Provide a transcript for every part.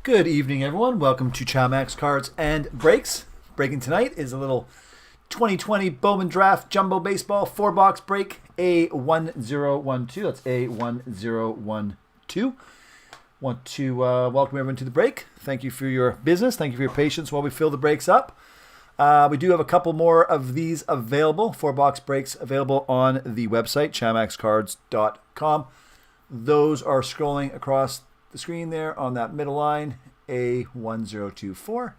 Good evening, everyone. Welcome to Chamax Cards and Breaks. Breaking tonight is a little 2020 Bowman Draft Jumbo Baseball 4-box break A1012. That's A1012. Want to welcome everyone to the break. Thank you for your business. Thank you for your patience while we fill the breaks up. We do have a couple more of these available, 4-box breaks available on the website, chamaxcards.com. Those are scrolling across the screen there on that middle line, A1024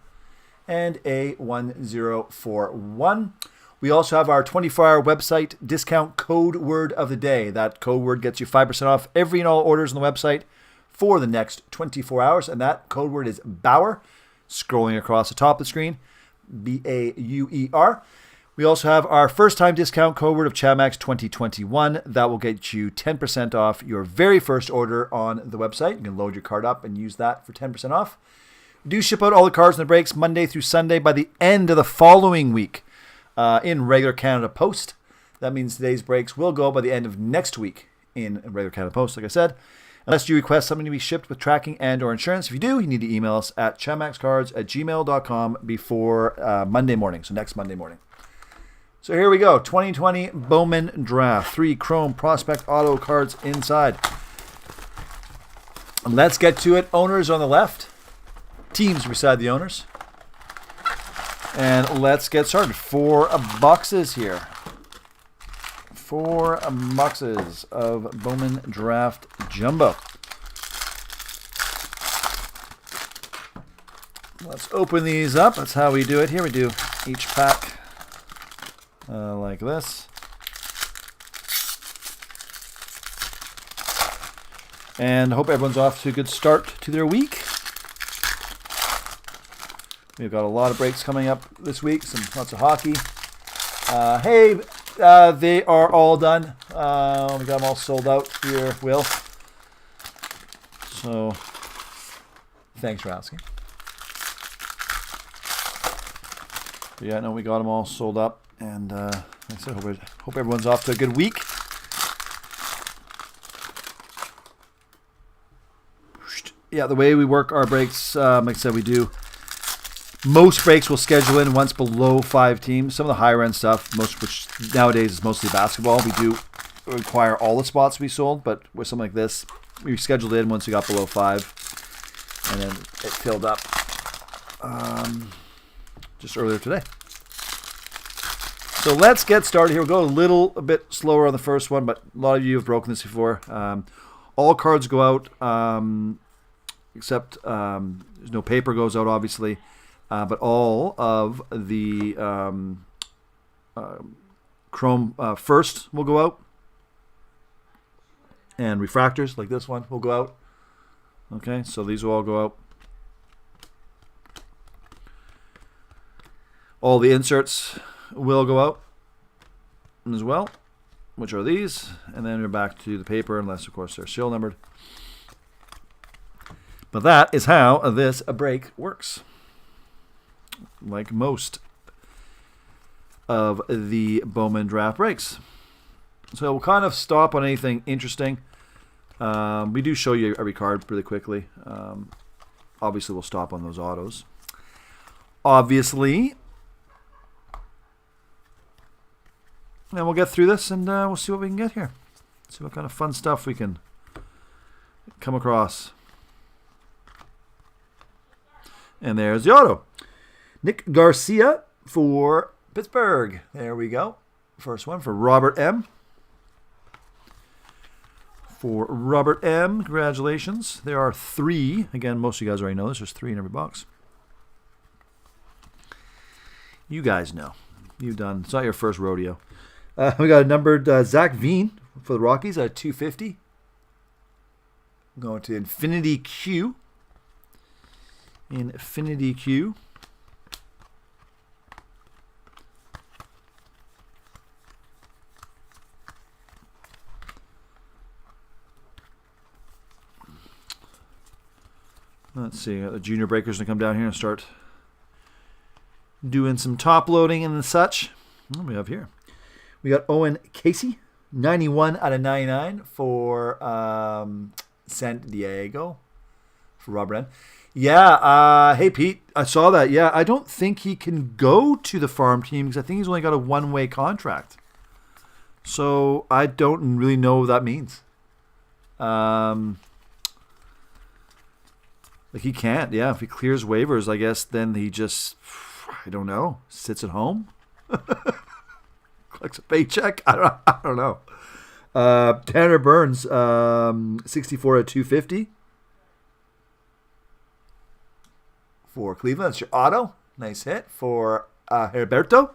and A1041. We also have our 24-hour website discount code word of the day. That code word gets you 5% off every and all orders on the website for the next 24 hours, and that code word is BAUER, scrolling across the top of the screen, BAUER. We also have our first-time discount code word of Chamax 2021. That will get you 10% off your very first order on the website. You can load your card up and use that for 10% off. We do ship out all the cards and the breaks Monday through Sunday by the end of the following week in regular Canada Post. That means today's breaks will go by the end of next week in regular Canada Post, like I said. Unless you request something to be shipped with tracking and or insurance. If you do, you need to email us at chamaxcards@gmail.com before Monday morning, so next Monday morning. So here we go, 2020 Bowman Draft. 3 Chrome Prospect Auto cards inside. Let's get to it. Owners on the left. Teams beside the owners. And let's get started. 4 boxes here. 4 boxes of Bowman Draft Jumbo. Let's open these up. That's how we do it here. We do each pack like this. And I hope everyone's off to a good start to their week. We've got a lot of breaks coming up this week. Lots of hockey. They are all done. We got them all sold out here, Will. So, thanks for asking. But yeah, no, we got them all sold up. And like I said, hope everyone's off to a good week. Yeah, the way we work our breaks, like I said, we do. Most breaks will schedule in once below 5 teams. Some of the higher end stuff, which nowadays is mostly basketball, we do require all the spots to be sold. But with something like this, we scheduled in once we got below 5, and then it filled up just earlier today. So let's get started here. We'll go a bit slower on the first one, but a lot of you have broken this before. All cards go out, except there's no paper goes out, obviously. But all of the Chrome first will go out. And refractors, like this one, will go out. Okay, so these will all go out. All the inserts will go out as well, which are these. And then we're back to the paper, unless, of course, they're serial numbered. But that is how this break works. Like most of the Bowman Draft breaks. So we'll kind of stop on anything interesting. We do show you every card really quickly. Obviously, we'll stop on those autos. Obviously. And we'll get through this and we'll see what we can get here. See what kind of fun stuff we can come across. And there's the auto. Nick Garcia for Pittsburgh. There we go. First one for Robert M. For Robert M, congratulations. There are 3. Again, most of you guys already know this. There's 3 in every box. You guys know. You've done. It's not your first rodeo. We got a numbered Zach Veen for the Rockies at 250. Going to Infinity Q. Infinity Q. Let's see, the junior breakers going to come down here and start doing some top loading and such. What do we have here? We got Owen Casey, 91 out of 99 for San Diego. for Rob Wren. Yeah. Hey, Pete. I saw that. Yeah. I don't think he can go to the farm team because I think he's only got a one-way contract. So I don't really know what that means. Like he can't. Yeah. If he clears waivers, I guess then he just, I don't know, sits at home, collects a paycheck. I don't know. Tanner Burns, 64 at 250 for Cleveland. That's your auto. Nice hit for Herberto.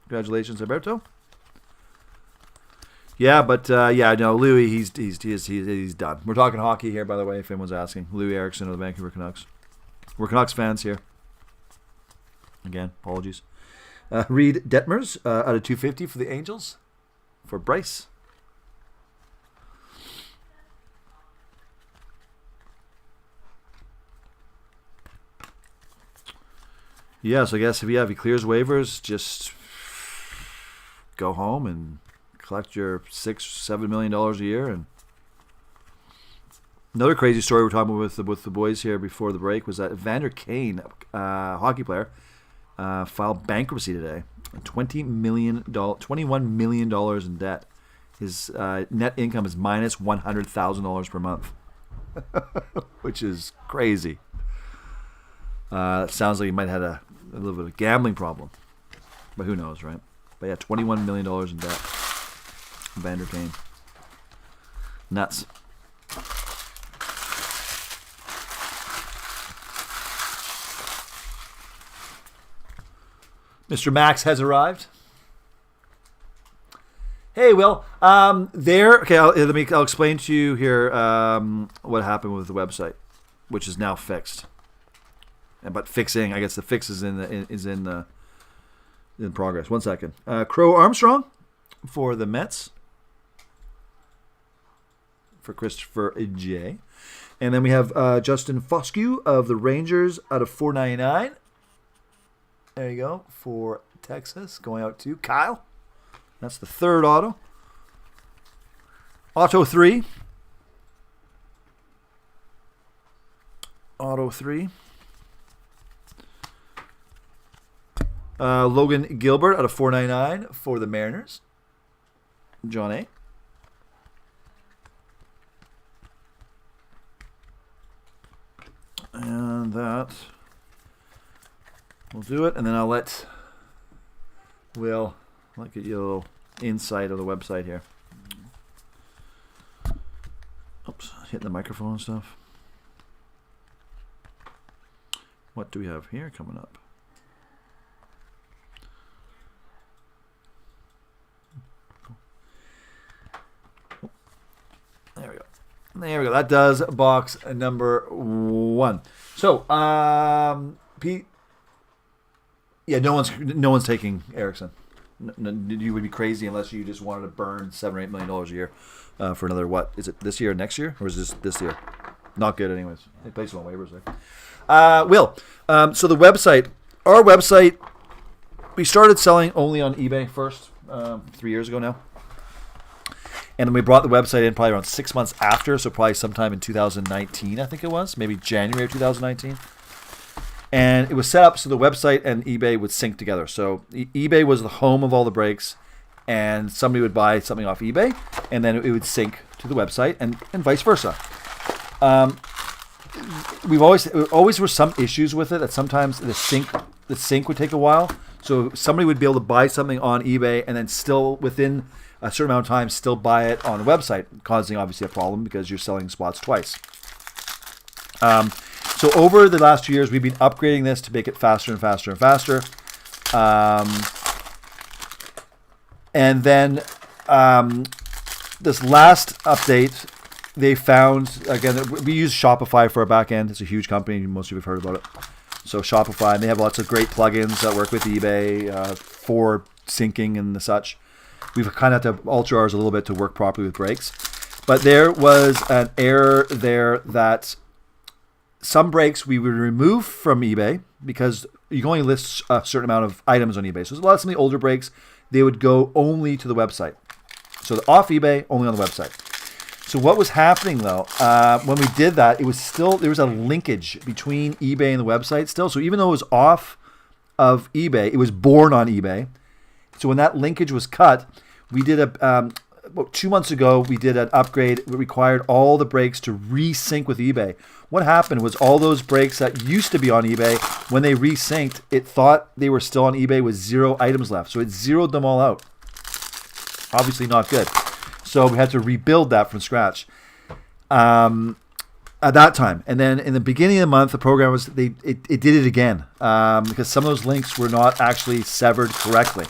Congratulations, Herberto. Yeah, but no, Louis, he's done. We're talking hockey here, by the way, if anyone's asking. Louis Eriksson of the Vancouver Canucks. We're Canucks fans here. Again, apologies. Reed Detmers out of 250 for the Angels for Bryce. Yeah, so I guess if he clears waivers, just go home and collect your $6-7 million a year. And another crazy story we're talking about with the boys here before the break was that Evander Kane, hockey player, filed bankruptcy today. $21 million in debt. His net income is minus $100,000 per month, which is crazy. Sounds like he might have had a little bit of a gambling problem, but who knows, right? But yeah, $21 million in debt. Evander Kane. Nuts. Mr. Max has arrived. Hey, Will. Okay, I'll explain to you here what happened with the website, which is now fixed. But fixing, I guess the fix is in progress. 1 second. Crow Armstrong for the Mets. For Christopher J. And then we have Justin Foscue of the Rangers out of $4.99. There you go. For Texas. Going out to Kyle. That's the third auto. Auto 3. Auto 3. Logan Gilbert out of $4.99 for the Mariners. John A. And that will do it. And then I'll let Will get you a little insight of the website here. Oops, hitting the microphone and stuff. What do we have here coming up? There we go. That does box number 1. So, Pete. Yeah, no one's taking Eriksson. You would be crazy unless you just wanted to burn $7 or $8 million a year for another, what is it, this year or next year, or is this year? Not good, anyways. They place them on waivers there. Will. So the website, our website, we started selling only on eBay first 3 years ago now. And then we brought the website in probably around 6 months after, so probably sometime in 2019, I think it was, maybe January of 2019. And it was set up so the website and eBay would sync together. So eBay was the home of all the breaks, and somebody would buy something off eBay, and then it would sync to the website, and vice versa. We've always were some issues with it, that sometimes the sync would take a while. So somebody would be able to buy something on eBay and then still within a certain amount of time still buy it on the website, causing obviously a problem because you're selling spots twice. So over the last 2 years, we've been upgrading this to make it faster and faster and faster. And then this last update, they found, again, we use Shopify for our back end. It's a huge company. Most of you have heard about it. So Shopify, and they have lots of great plugins that work with eBay for syncing and the such. We've kind of had to alter ours a little bit to work properly with breaks. But there was an error there that some breaks we would remove from eBay because you can only list a certain amount of items on eBay. So there's a lot of some of the older breaks, they would go only to the website. So off eBay, only on the website. So what was happening though, when we did that, there was a linkage between eBay and the website still. So even though it was off of eBay, it was born on eBay. So when that linkage was cut, we did about 2 months ago, we did an upgrade. It required all the breaks to resync with eBay. What happened was all those breaks that used to be on eBay, when they resynced, it thought they were still on eBay with 0 items left. So it zeroed them all out. Obviously not good. So we had to rebuild that from scratch at that time. And then in the beginning of the month, the program was, it did it again because some of those links were not actually severed correctly.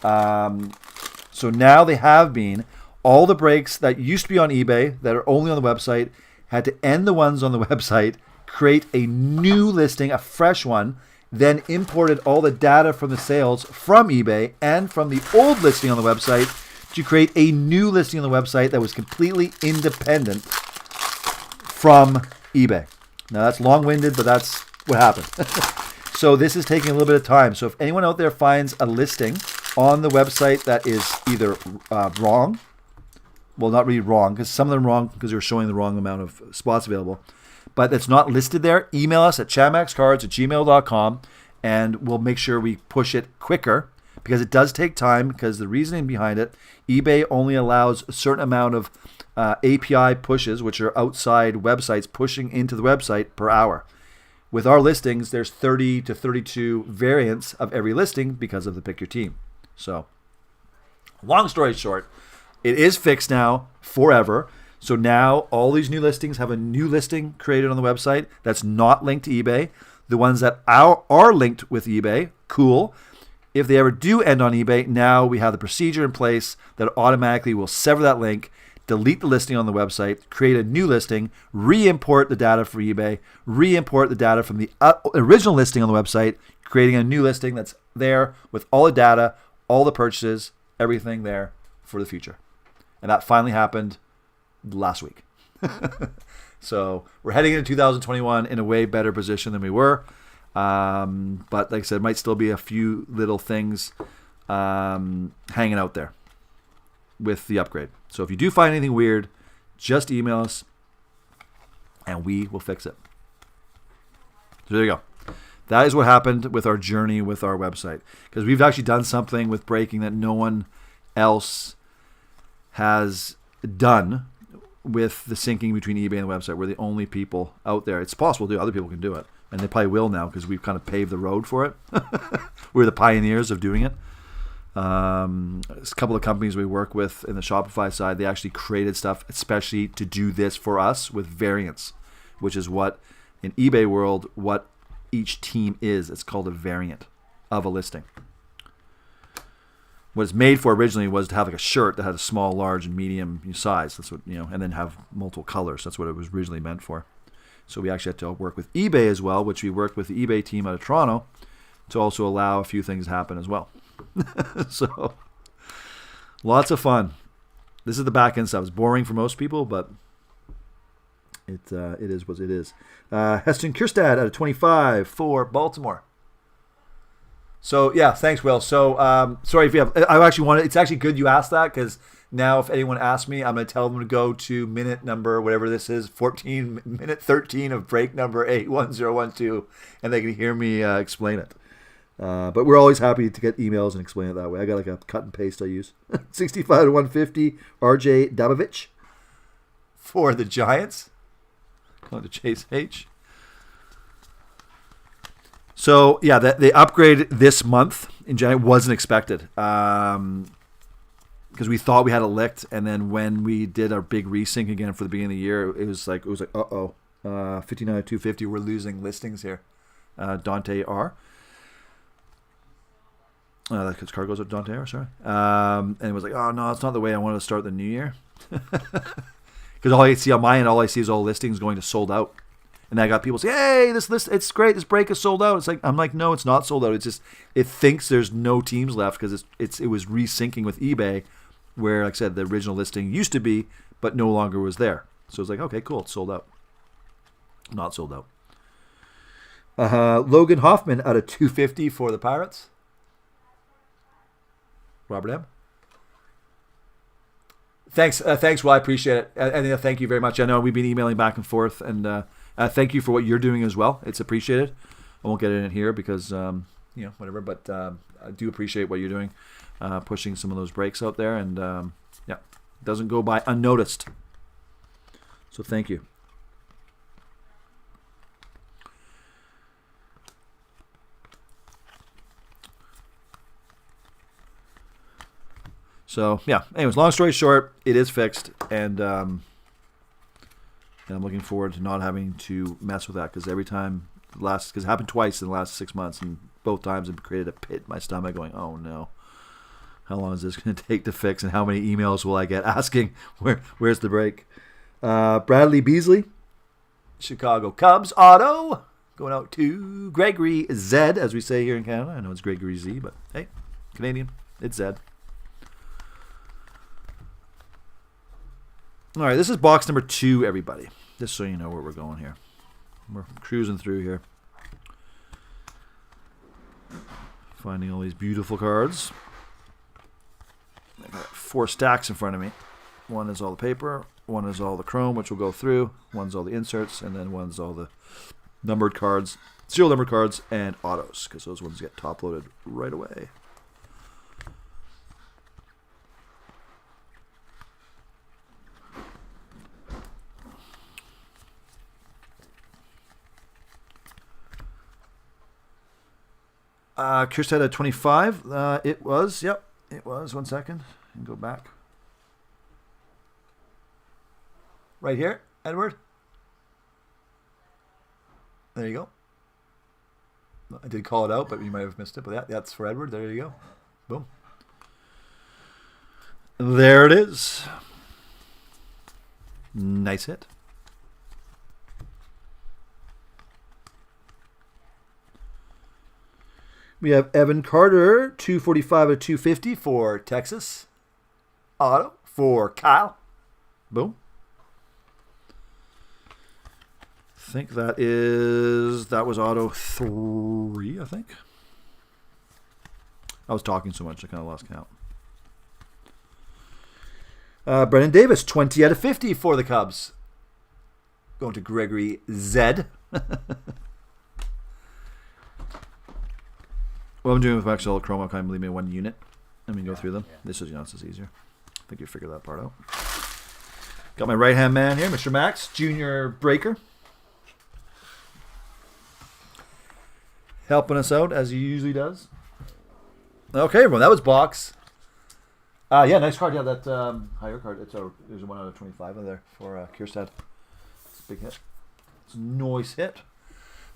So now they have been, all the breaks that used to be on eBay that are only on the website had to end the ones on the website, create a new listing, a fresh one, then imported all the data from the sales from eBay and from the old listing on the website to create a new listing on the website that was completely independent from eBay. Now that's long-winded, but that's what happened. So this is taking a little bit of time. So if anyone out there finds a listing on the website that is either wrong, well, not really wrong, because some of them are wrong because they're showing the wrong amount of spots available, but that's not listed there, email us at chatmaxcards@gmail.com and we'll make sure we push it quicker, because it does take time, because the reasoning behind it, eBay only allows a certain amount of API pushes, which are outside websites pushing into the website per hour. With our listings, there's 30 to 32 variants of every listing because of the Pick Your Team. So, long story short, it is fixed now forever. So now all these new listings have a new listing created on the website that's not linked to eBay. The ones that are linked with eBay, cool. If they ever do end on eBay, now we have the procedure in place that automatically will sever that link, delete the listing on the website, create a new listing, re-import the data for eBay, re-import the data from the original listing on the website, creating a new listing that's there with all the data, all the purchases, everything there for the future. And that finally happened last week. So we're heading into 2021 in a way better position than we were. But like I said, might still be a few little things hanging out there with the upgrade. So if you do find anything weird, just email us and we will fix it. So there you go. That is what happened with our journey with our website, because we've actually done something with breaking that no one else has done with the syncing between eBay and the website. We're the only people out there. It's possible to do. Other people can do it. And they probably will now because we've kind of paved the road for it. We're the pioneers of doing it. A couple of companies we work with in the Shopify side, they actually created stuff especially to do this for us with variants, which is what, in eBay world, what each team is. It's called a variant of a listing. What it's made for originally was to have like a shirt that had a small, large, and medium size. That's what, and then have multiple colors. That's what it was originally meant for. So we actually had to work with eBay as well, which we worked with the eBay team out of Toronto to also allow a few things to happen as well. So lots of fun. This is the back end stuff. It's boring for most people, but it is what it is. Heston Kierstad out of 25 for Baltimore. So yeah, thanks, Will. So sorry if you have. It's actually good you asked that, because now if anyone asks me, I'm going to tell them to go to minute number, whatever this is, minute 13 of break number 81012, and they can hear me explain it. But we're always happy to get emails and explain it that way. I got like a cut and paste I use. 65 to 150, RJ Dabovich for the Giants. Going to Chase H. So yeah, the upgrade this month in January wasn't expected. Because we thought we had it licked, and then when we did our big resync again for the beginning of the year, it was like 59 to 250, we're losing listings here. Dante R. Because Cargo's at Dante R, sorry. And it was like, oh no, it's not the way I wanted to start the new year. Because all I see on my end, all I see is all listings going to sold out. And I got people say, hey, this list, it's great, this break is sold out. It's like, I'm like, no, it's not sold out. It's just, it thinks there's no teams left because it was resyncing with eBay, where, like I said, the original listing used to be, but no longer was there. So it's like, okay, cool, it's sold out. Not sold out. Logan Hoffman out of 250 for the Pirates. Robert M. Thanks. Well, I appreciate it. And thank you very much. I know we've been emailing back and forth, and thank you for what you're doing as well. It's appreciated. I won't get in it here because, whatever, but I do appreciate what you're doing, pushing some of those breaks out there, and it doesn't go by unnoticed. So thank you. So, anyways, long story short, it is fixed, and I'm looking forward to not having to mess with that, because every time, because it happened twice in the last 6 months, and both times it created a pit in my stomach going, oh no, how long is this going to take to fix, and how many emails will I get asking, where's the break? Bradley Beasley, Chicago Cubs, auto, going out to Gregory Z, as we say here in Canada. I know it's Gregory Z, but hey, Canadian, it's Z. All right, this is box number 2, everybody. Just so you know where we're going here. We're cruising through here. Finding all these beautiful cards. I got 4 stacks in front of me. One is all the paper, one is all the chrome, which we'll go through, one's all the inserts, and then one's all the numbered cards, serial numbered cards, and autos, because those ones get top-loaded right away. Kirstead at 25. It was. 1 second. And go back. Right here, Edward. There you go. I did call it out, but you might have missed it. But that's for Edward. There you go. Boom. There it is. Nice hit. We have Evan Carter, 245 of 250 for Texas. Auto for Kyle. Boom. I think that was auto 3, I think. I was talking so much I kind of lost count. Brennan Davis, 20 out of 50 for the Cubs. Going to Gregory Z. What I'm doing with Maxwell Chrome, I'm kind of leaving one unit. Let me go through them. Yeah. This is easier. I think you figured that part out. Got my right-hand man here, Mr. Max, Junior Breaker. Helping us out, as he usually does. Okay, everyone, that was box. Nice card. Yeah, that higher card. There's a 1 out of 25 in there for Kirstead. It's a big hit. It's a nice hit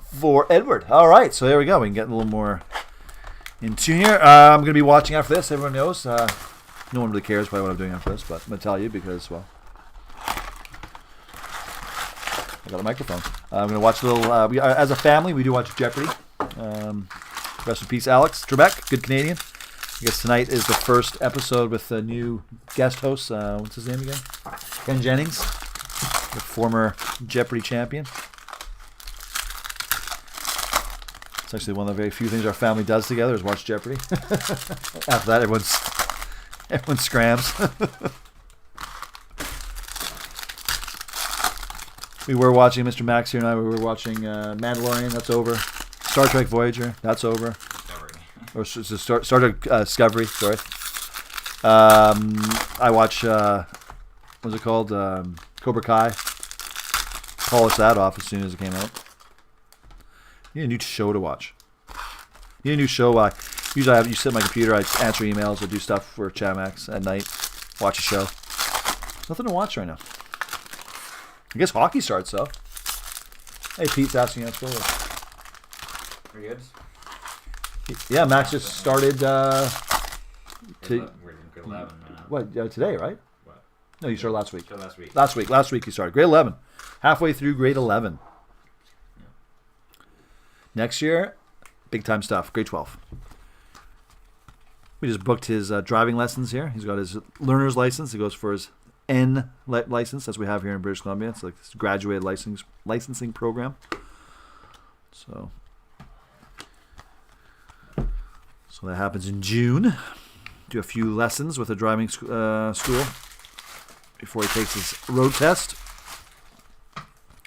for Edward. All right, so there we go. We can get a little more in tune here. I'm going to be watching after this. Everyone knows. No one really cares about what I'm doing after this, but I'm going to tell you because, well, I got a microphone. I'm going to watch a little. As a family, we do watch Jeopardy. Rest in peace, Alex Trebek, good Canadian. I guess tonight is the first episode with the new guest host. What's his name again? Ken Jennings, the former Jeopardy champion. It's actually one of the very few things our family does together is watch Jeopardy. After that, everyone scrams. We were watching, Mr. Max here and I, we were watching Mandalorian, that's over. Star Trek Voyager, that's over. Or Star Trek Discovery, sorry. I watch, what's it called? Cobra Kai. Polish that off as soon as it came out. You need a new show to watch. You need a new show. Usually you sit at my computer, I answer emails, I do stuff for Chamax at night, watch a show. Nothing to watch right now. I guess hockey starts though. Hey, Pete's asking us for Are you good? Yeah, Max just started We're in grade 11. today, right? What? No, you started last week. Last week. Last week you started. Grade 11. Halfway through grade 11. Yeah. Next year, big time stuff. Grade 12. We just booked his driving lessons here. He's got his learner's license. He goes for his N license, as we have here in British Columbia. It's like this graduated licensing program. So that happens in June. Do a few lessons with a driving school. before he takes his road test.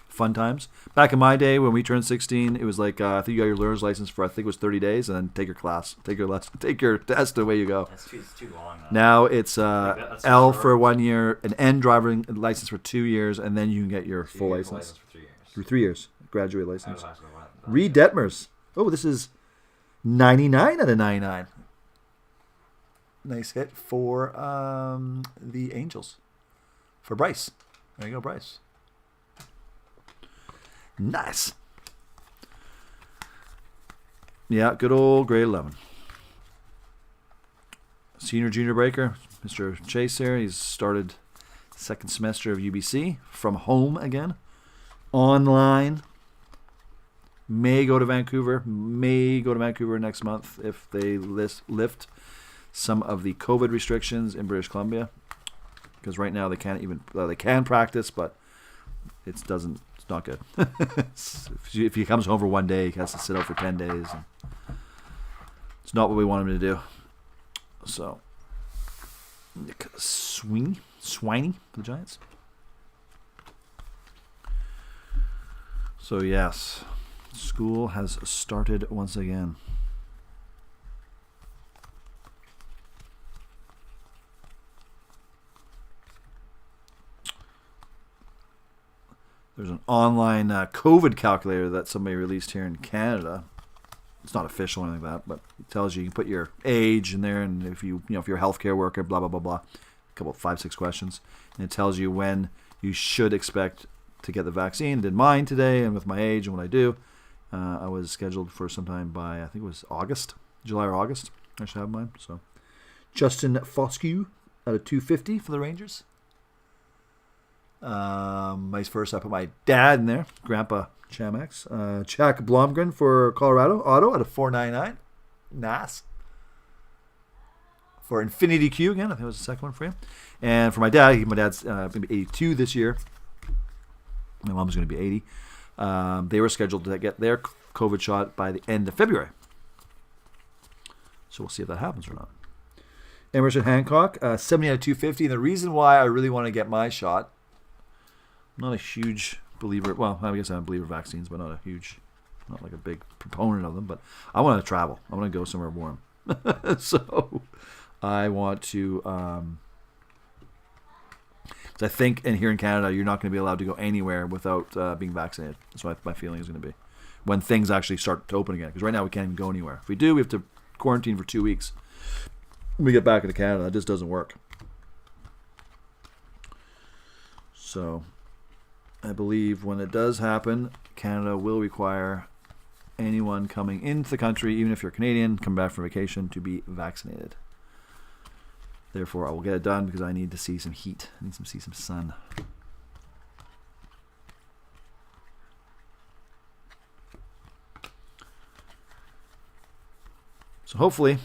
Fun times. Back in my day when we turned 16, it was like I think you got your learner's license for I think it was 30 days, and then take your class, take your lesson, take your test, away you go. That's too long. Now it's that's L short. for 1 year, an N driving license for 2 years, and then you can get your full license for 3 years. for 3 years, graduate license. I was asking what. Reed Detmers. Oh, this is 99 out of 99. Nice hit for the Angels. For Bryce. There you go, Bryce. Nice. Yeah, good old grade 11. Senior junior breaker, Mr. Chase here. He's started second semester of UBC from home again. Online. May go to Vancouver. May go to Vancouver next month if they lift some of the COVID restrictions in British Columbia. Because right now they can't even they can practice, but it's not good. If he comes home for 1 day, he has to sit out for 10 days. And it's not what we want him to do. So, Nick Swiney for the Giants. So yes, school has started once again. There's an online COVID calculator that somebody released here in Canada. It's not official or anything like that, but it tells you can put your age in there, and if if you're a healthcare worker, blah blah blah blah, a couple 5-6 questions, and it tells you when you should expect to get the vaccine. I did mine today, and with my age and what I do, I was scheduled for sometime by I think it was July or August. I should have mine. So, Justin Foscue out of 250 for the Rangers. Nice first. I put my dad in there, Grandpa Chamax. Jack Blomgren for Colorado, auto out of 499. Nice. For Infinity Q again, I think it was the second one for him. And for my dad, dad's going to be 82 this year. My mom's going to be 80. They were scheduled to get their COVID shot by the end of February. So we'll see if that happens or not. Emerson Hancock, 70 out of 250. And the reason why I really want to get my shot, I'm not a huge believer. Well, I guess I'm a believer of vaccines, but not like a big proponent of them. But I want to travel. I want to go somewhere warm. So I want to. Because I think, and here in Canada, you're not going to be allowed to go anywhere without being vaccinated. That's what my feeling is going to be when things actually start to open again. Because right now we can't even go anywhere. If we do, we have to quarantine for 2 weeks. When we get back into Canada, that just doesn't work. So I believe when it does happen, Canada will require anyone coming into the country, even if you're Canadian, come back from vacation, to be vaccinated. Therefore, I will get it done because I need to see some heat. I need to see some sun. So hopefully,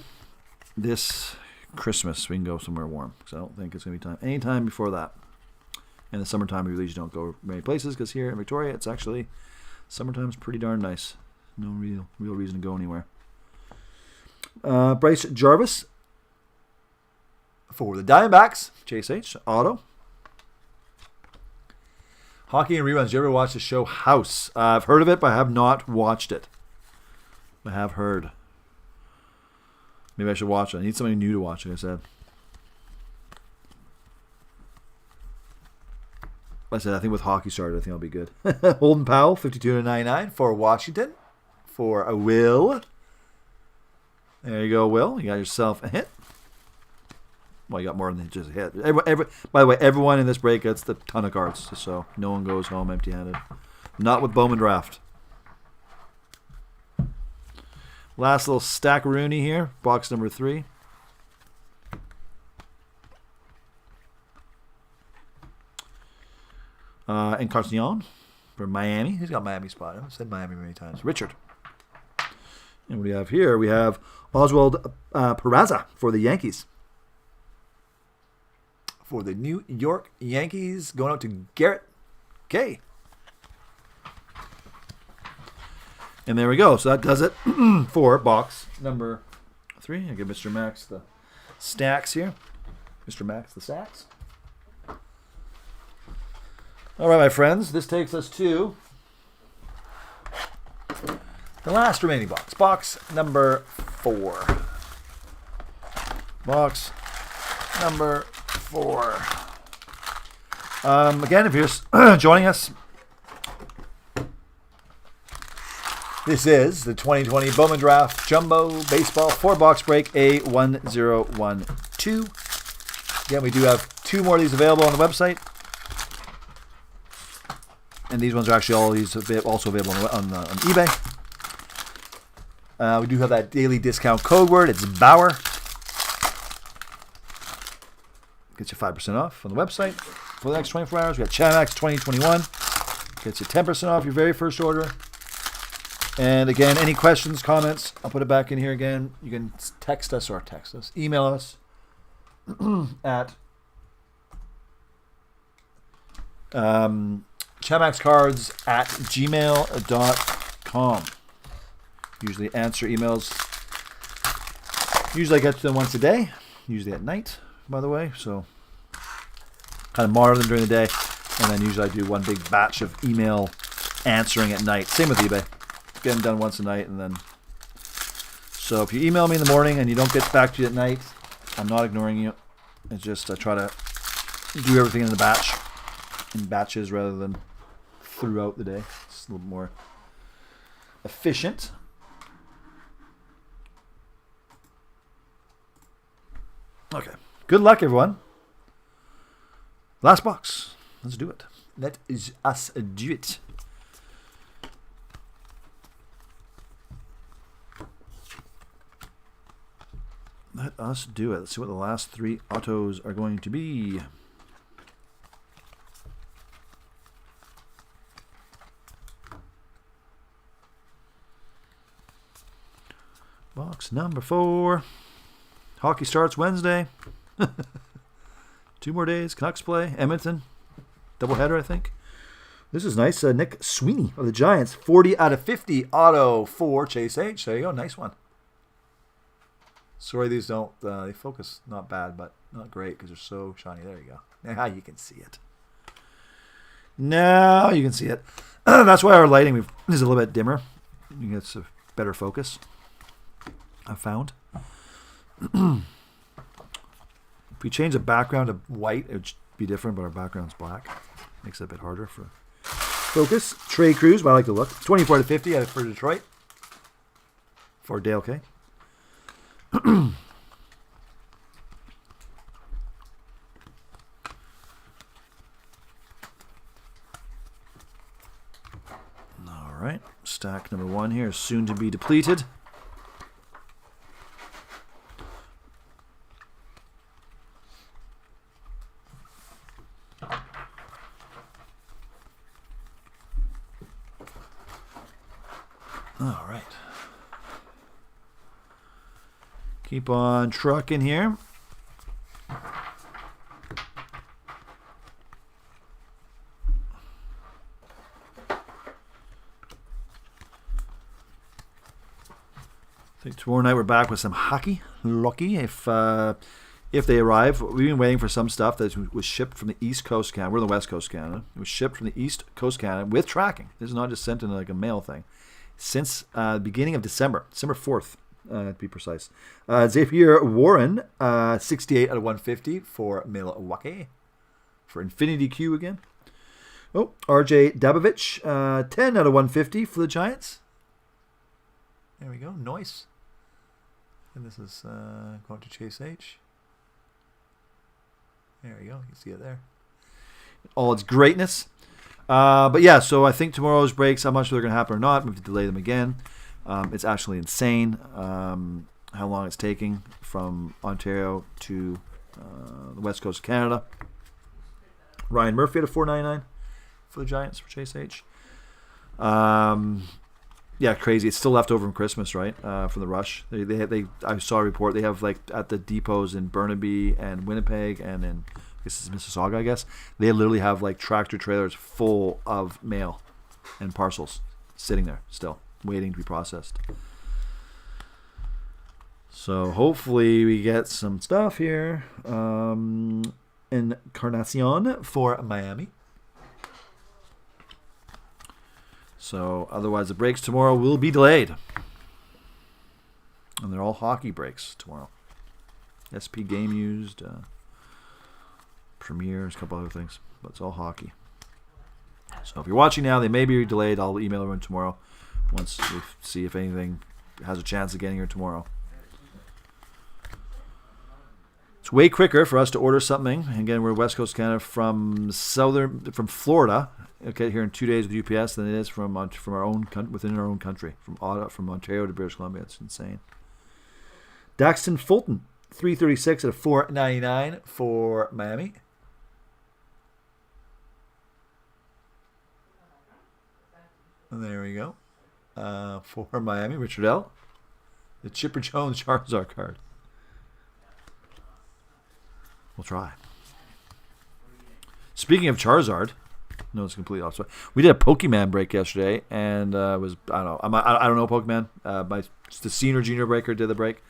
this Christmas we can go somewhere warm. Because I don't think it's going to be any time before that. In the summertime, we usually don't go many places because here in Victoria, it's actually summertime's pretty darn nice. No real reason to go anywhere. Bryce Jarvis for the Diamondbacks. Chase H. Auto. Hockey and reruns. Did you ever watch the show House? I've heard of it, but I have not watched it. I have heard. Maybe I should watch it. I need something new to watch, like I said. I think with hockey started, I think I'll be good. Holden Powell, 52/99 for Washington. For a Will. There you go, Will. You got yourself a hit. Well, you got more than just a hit. By the way, everyone in this break gets a ton of cards, so no one goes home empty-handed. Not with Bowman Draft. Last little stack Rooney here. Box number 3. Encarnacion for Miami. He's got Miami spot. I've said Miami many times. Richard. And what do we have here? We have Oswald Peraza for the Yankees. For the New York Yankees, going out to Garrett K. And there we go. So that does it for box number 3. I give Mr. Max the stacks here. Mr. Max the stacks. All right, my friends, this takes us to the last remaining box. Box number 4. Box number 4. Again, if you're joining us, this is the 2020 Bowman Draft Jumbo Baseball 4-box break A1012. Again, we do have 2 more of these available on the website. And these ones are actually also available on eBay. We do have that daily discount code word. It's Bauer. Gets you 5% off on the website for the next 24 hours. We got Chamax 2021. Gets you 10% off your very first order. And again, any questions, comments, I'll put it back in here again. You can email us at chamaxcards@gmail.com. Usually answer emails. Usually I get to them once a day, usually at night, by the way. So kind of monitor them during the day. And then usually I do one big batch of email answering at night. Same with eBay. Get them done once a night. And then. So if you email me in the morning and you don't get back to you at night, I'm not ignoring you. It's just I try to do everything in batches rather than throughout the day. It's a little more efficient. Okay. Good luck, everyone. Last box. Let's do it. Let us do it. Let us do it. Let's see what the last 3 autos are going to be. Box number 4. Hockey starts Wednesday. 2 more days. Canucks play. Edmonton. Doubleheader, I think. This is nice. Nick Sweeney of the Giants. 40 out of 50 auto for Chase H. There you go. Nice one. Sorry, these don't. They focus not bad, but not great because they're so shiny. There you go. Now you can see it. Now you can see it. That's why our lighting is a little bit dimmer. You get a better focus. I found. If we change the background to white, it would be different, but our background's black. Makes it a bit harder for focus. Trey Cruz, but I like the look. 24 out of 50 for Detroit. For Dale K. All right. Stack number 1 here is soon to be depleted. All right. Keep on trucking here. I think tomorrow night we're back with some hockey. Lucky if they arrive. We've been waiting for some stuff that was shipped from the East Coast Canada. We're in the West Coast Canada. It was shipped from the East Coast Canada with tracking. This is not just sent in like a mail thing. Since the beginning of December 4th, to be precise. Xavier Warren, 68 out of 150 for Milwaukee. For Infinity Q again. Oh, RJ Dabovich, 10 out of 150 for the Giants. There we go. Nice. And this is going to Chase H. There we go. You can see it there. All its greatness. But yeah, so I think tomorrow's breaks, I'm not sure they're going to happen or not. We have to delay them again. It's actually insane how long it's taking from Ontario to the West Coast of Canada. Ryan Murphy at a $4.99 for the Giants for Chase H. Yeah, crazy. It's still left over from Christmas, right? From the rush. I saw a report. They have like at the depots in Burnaby and Winnipeg and in this is Mississauga, I guess. They literally have like tractor trailers full of mail and parcels sitting there still, waiting to be processed. So hopefully we get some stuff here. Encarnacion for Miami. So otherwise, the breaks tomorrow will be delayed. And they're all hockey breaks tomorrow. SP Game Used, Premieres, a couple other things. But it's all hockey. So if you're watching now, they may be delayed. I'll email everyone tomorrow once we see if anything has a chance of getting here tomorrow. It's way quicker for us to order something. Again, we're West Coast Canada from Florida. Okay, here in 2 days with UPS than it is from our own within our own country, from Ontario to British Columbia. It's insane. Daxton Fulton, 336 at a $4.99 for Miami. And there we go. For Miami, Richard L. The Chipper Jones Charizard card. We'll try. Speaking of Charizard, no, it's completely off. We did a Pokemon break yesterday, and it was I don't know Pokemon. The senior junior breaker did the break.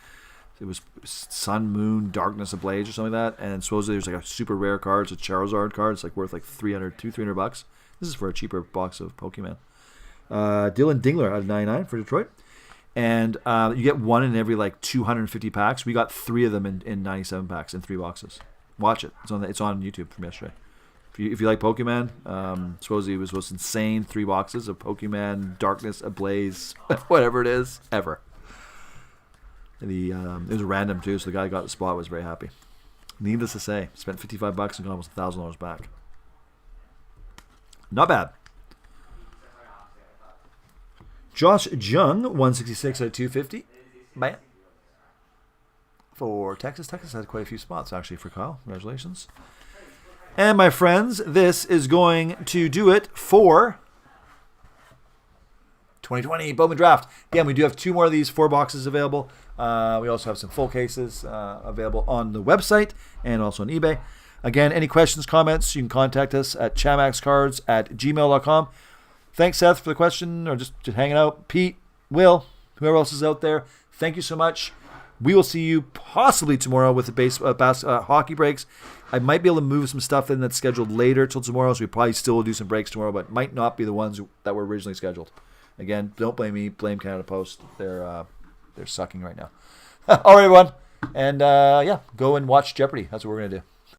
It was Sun, Moon, Darkness Ablaze or something like that, and supposedly there's like a super rare card. It's a Charizard card. It's like worth like $300 This is for a cheaper box of Pokemon. Dylan Dingler out of 99 for Detroit. And you get one in every like 250 packs. We got 3 of them in 97 packs in 3 boxes. Watch it. It's on YouTube from yesterday. If you like Pokemon, supposedly it was the most insane 3 boxes of Pokemon Darkness Ablaze, whatever it is, ever. It was random too, so the guy who got the spot was very happy. Needless to say, spent $55 and got almost $1,000 back. Not bad. Josh Jung, 166 out of 250. Bam. For Texas. Texas had quite a few spots, actually, for Kyle. Congratulations. And, my friends, this is going to do it for 2020 Bowman Draft. Again, we do have 2 more of these 4 boxes available. We also have some full cases available on the website and also on eBay. Again, any questions, comments, you can contact us at chamaxcards@gmail.com. Thanks, Seth, for the question, or just hanging out. Pete, Will, whoever else is out there, thank you so much. We will see you possibly tomorrow with the hockey breaks. I might be able to move some stuff in that's scheduled later till tomorrow, so we probably still will do some breaks tomorrow, but might not be the ones that were originally scheduled. Again, don't blame me. Blame Canada Post. They're sucking right now. All right, everyone. And, go and watch Jeopardy. That's what we're going to do.